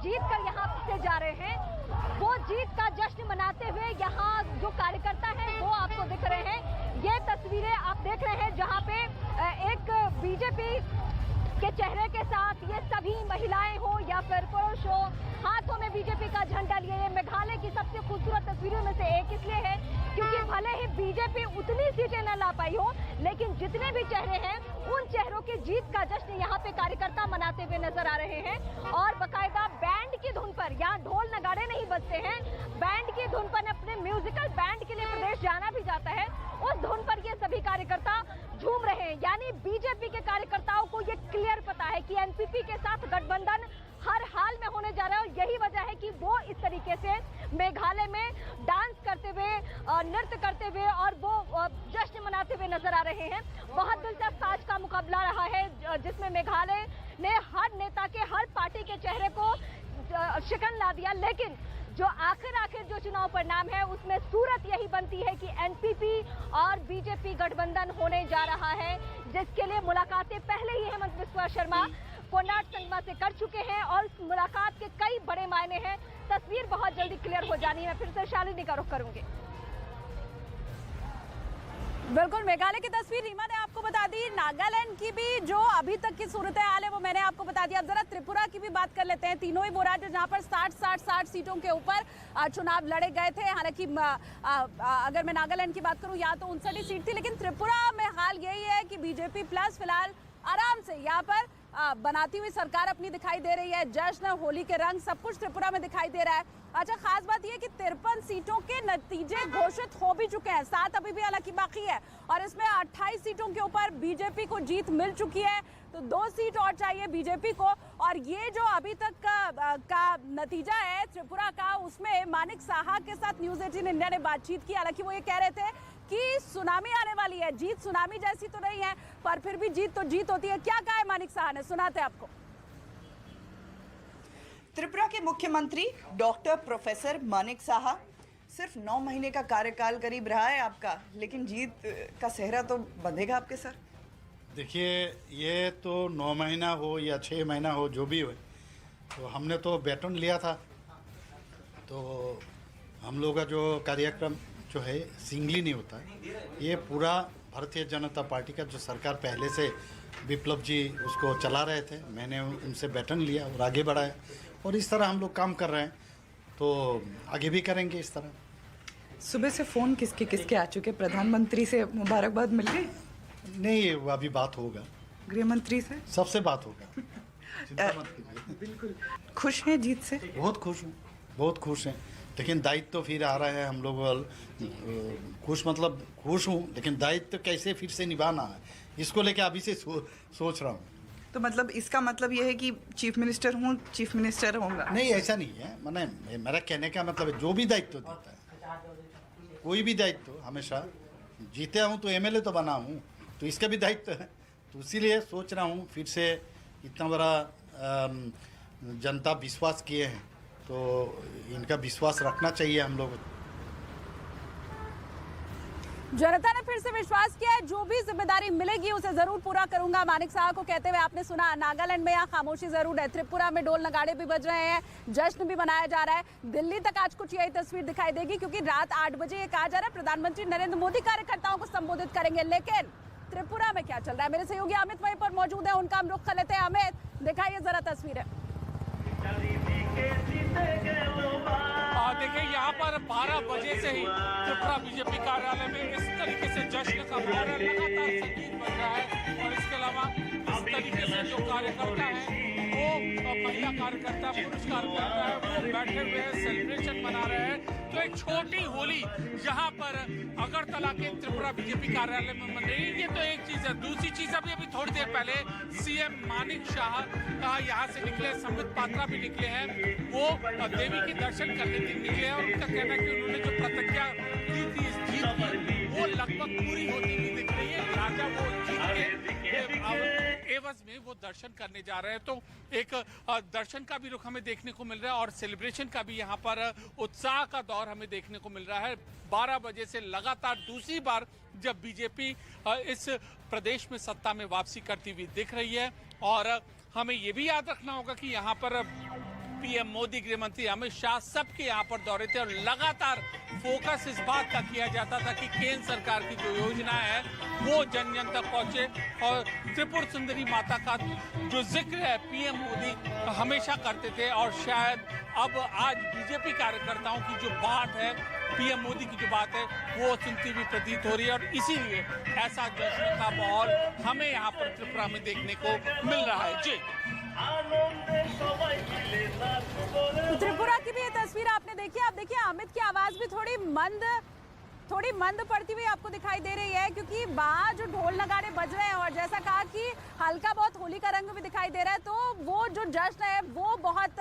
जीत कर यहाँ से जा रहे हैं, वो जीत का जश्न मनाते हुए यहाँ जो कार्यकर्ता हैं वो आपको दिख रहे हैं। ये तस्वीरें आप देख रहे हैं जहाँ पे एक बीजेपी के चेहरे के साथ ये सभी महिलाएं हो या फिर पुरुष हो, हाथों में बीजेपी का झंडा लिए। ये मेघालय की सबसे खूबसूरत तस्वीरों में से एक इसलिए है क्योंकि भले ही बीजेपी उतनी सीटें न ला पाई हो, लेकिन जितने भी चेहरे हैं उन चेहरों की जीत का जश्न यहाँ पे कार्यकर्ता मनाते हुए नजर आ रहे हैं। और बाकायदा बैंड की धुन पर, यहाँ ढोल नगाड़े नहीं बजते हैं, बैंड की धुन पर अपने म्यूजिकल बैंड के लिए प्रदेश जाना भी जाता है, उस धुन पर ये सभी कार्यकर्ता झूम रहे हैं। यानी बीजेपी के कार्यकर्ताओं को ये क्लियर पता है कि एनपीपी के साथ गठबंधन हर हाल में होने जा रहा है और यही वजह है कि वो इस तरीके से मेघालय में डांस करते हुए, नृत्य करते हुए और वो जश्न मनाते हुए नजर आ रहे हैं। बहुत दिलचस्प आज का मुकाबला रहा है जिसमें मेघालय ने हर नेता के, हर पार्टी के चेहरे को शिकन ला दिया, लेकिन जो आखिर जो चुनाव परिणाम है उसमें सूरत यही बनती है कि एनपीपी और बीजेपी गठबंधन होने जा रहा है, जिसके लिए मुलाकातें पहले ही हेमंत बिस्वा शर्मा कोनार्ड संगमा से कर चुके हैं और इस मुलाकात के कई बड़े मायने हैं। तस्वीर बहुत जल्दी क्लियर हो जानी है। मैं फिर से शालिनी का रुख करूंगी। बिल्कुल, मेघालय की तस्वीर रीमा ने आपको बता दी, नागालैंड की भी जो अभी तक की सूरत हाल है वो मैंने आपको बता दिया। अब जरा त्रिपुरा की भी बात कर लेते हैं। तीनों ही वो राज्य जहां पर 60 सीटों के ऊपर चुनाव लड़े गए थे। हालांकि अगर मैं नागालैंड की बात करूं यहाँ तो 59 सीट थी, लेकिन त्रिपुरा में हाल यही है कि बीजेपी प्लस फिलहाल आराम से यहाँ पर बनाती हुई सरकार अपनी दिखाई दे रही है। जश्न, होली के रंग, सब कुछ त्रिपुरा में दिखाई दे रहा है। अच्छा, खास बात यह कि 53 सीटों के नतीजे घोषित हो भी चुके हैं, 7 अभी भी हालांकि बाकी है और इसमें 28 सीटों के ऊपर बीजेपी को जीत मिल चुकी है, तो 2 सीट और चाहिए बीजेपी को। और ये जो अभी तक का नतीजा है त्रिपुरा का, उसमें मानिक साहा के साथ न्यूज 18 इंडिया ने बातचीत की। हालांकि वो ये कह रहे थे कि सुनामी आने वाली है, जीत सुनामी जैसी तो नहीं है पर फिर भी जीत तो जीत होती है। क्या कहा है मानिक साहा ने, सुनाते हैं आपको। त्रिपुरा के मुख्यमंत्री डॉक्टर प्रोफेसर मानिक साहा, सिर्फ 9 महीने का कार्यकाल करीब रहा है आपका, लेकिन जीत का सेहरा तो बंधेगा आपके सर। देखिए, ये तो 9 महीना हो या 6 महीना हो, जो भी हो, तो हमने तो बैटन लिया था। तो हम लोग का जो कार्यक्रम जो है सिंगली नहीं होता है, ये पूरा भारतीय जनता पार्टी का जो सरकार पहले से विप्लव जी उसको चला रहे थे, मैंने उनसे बैटन लिया और आगे बढ़ाया और इस तरह हम लोग काम कर रहे हैं, तो आगे भी करेंगे इस तरह। सुबह से फोन किसके आ चुके? प्रधानमंत्री से मुबारकबाद मिल गई? नहीं, वो अभी बात होगा, गृह मंत्री से सबसे बात होगा, चिंता मत कीजिए। बिल्कुल। खुश हैं जीत से? बहुत खुश हूँ, बहुत खुश हैं, लेकिन दायित्व तो फिर आ रहा है। हम लोग खुश मतलब खुश हूँ, लेकिन दायित्व कैसे फिर से निभाना है, इसको लेके अभी से सोच रहा हूँ। तो मतलब इसका मतलब यह है कि चीफ मिनिस्टर हूँ, चीफ मिनिस्टर होगा? नहीं, ऐसा नहीं है, मैंने मेरा कहने का मतलब है जो भी दायित्व देता है, कोई भी दायित्व, हमेशा जीते हूँ तो एमएलए तो बना हूँ, तो इसका भी दायित्व है, तो इसीलिए सोच रहा हूँ फिर से इतना बड़ा जनता विश्वास किए हैं, तो इनका विश्वास रखना चाहिए हम लोग। जनता ने फिर से विश्वास किया है, जो भी जिम्मेदारी मिलेगी उसे जरूर पूरा करूंगा, मानिक साहा को कहते हुए आपने सुना। नागालैंड में यहाँ खामोशी जरूर है, त्रिपुरा में ढोल नगाड़े भी बज रहे हैं, जश्न भी मनाया जा रहा है। दिल्ली तक आज कुछ यही तस्वीर दिखाई देगी, क्योंकि रात 8 बजे ये कहा जा रहा है प्रधानमंत्री नरेंद्र मोदी कार्यकर्ताओं को संबोधित करेंगे। लेकिन त्रिपुरा में क्या चल रहा है, मेरे सहयोगी अमित वहीं पर मौजूद है, उनका हम रुख कर लेते हैं। अमित, दिखाइए जरा तस्वीरें। देखिए, यहाँ पर 12 बजे से ही त्रिपुरा बीजेपी कार्यालय में इस तरीके से जश्न का माहौल है, लगातार संगीत बज रहा है और इसके अलावा इस तरीके से जो कार्यकर्ता है वो महिला कार्यकर्ता, पुरुष कार्यकर्ता है, वो बैठे हुए हैं, सेलिब्रेशन मना रहे हैं। तो एक छोटी होली यहाँ पर अगरतला के त्रिपुरा बीजेपी कार्यालय में मन रही है, ये तो एक चीज है। दूसरी चीज, अभी थोड़ी देर पहले सीएम मानिक शाह यहाँ से निकले, संबित पात्रा भी निकले हैं, वो देवी के दर्शन करने निकले हैं और उनका कहना है कि उन्होंने जो प्रतिज्ञा की थी इस जीत की, वो लगभग पूरी होती हुई दिख रही है। राजा वो जीत के एवज में वो दर्शन करने जा रहे हैं, तो एक दर्शन का भी रुख हमें देखने को मिल रहा है और सेलिब्रेशन का भी यहाँ पर उत्साह का दौर हमें देखने को मिल रहा है। 12 बजे से लगातार दूसरी बार जब बीजेपी इस प्रदेश में सत्ता में वापसी करती हुई दिख रही है। और हमें ये भी याद रखना होगा कि यहाँ पर पीएम मोदी, गृह मंत्री अमित शाह सबके यहाँ पर दौरे थे और लगातार फोकस इस बात का किया जाता था कि केंद्र सरकार की जो योजना है वो जन जन तक पहुंचे। और त्रिपुर सुंदरी माता का जो जिक्र है पीएम मोदी हमेशा करते थे और शायद अब आज बीजेपी कार्यकर्ताओं की जो बात है, पीएम मोदी की जो बात है वो सुनती हुई प्रतीत हो रही है और इसीलिए ऐसा जश्न का माहौल हमें यहाँ पर त्रिपुरा में देखने को मिल रहा है। जी, तो त्रिपुरा की भी ये तस्वीर आपने देखी। आप देखिए अमित की आवाज भी थोड़ी मंद पड़ती हुई आपको दिखाई दे रही है, क्योंकि वहाँ जो ढोल नगाड़े बज रहे हैं और जैसा कहा कि हल्का बहुत होली का रंग भी दिखाई दे रहा है, तो वो जो जश्न है वो बहुत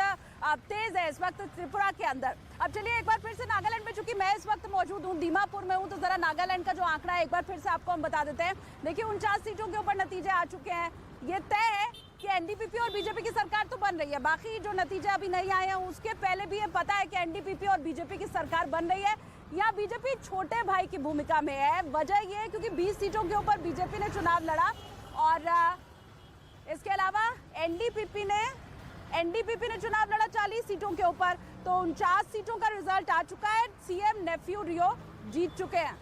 तेज है इस वक्त त्रिपुरा के अंदर। अब चलिए एक बार फिर से नागालैंड में, चूंकि मैं इस वक्त मौजूद हूँ, दीमापुर में हूँ, तो जरा नागालैंड का जो आंकड़ा है एक बार फिर से आपको हम बता देते हैं। देखिए 49 सीटों के ऊपर नतीजे आ चुके हैं। ये तय है कि एनडीपीपी और बीजेपी की सरकार तो बन रही है, बाकी जो नतीजे अभी नहीं आए हैं उसके पहले भी ये पता है कि एनडीपीपी और बीजेपी की सरकार बन रही है। या बीजेपी छोटे भाई की भूमिका में है। वजह ये है क्योंकि 20 सीटों के ऊपर बीजेपी ने चुनाव लड़ा और इसके अलावा एनडीपीपी ने चुनाव लड़ा 40 सीटों के ऊपर। तो 49 सीटों का रिजल्ट आ चुका है। सीएम नेफ्यू रियो जीत चुके हैं।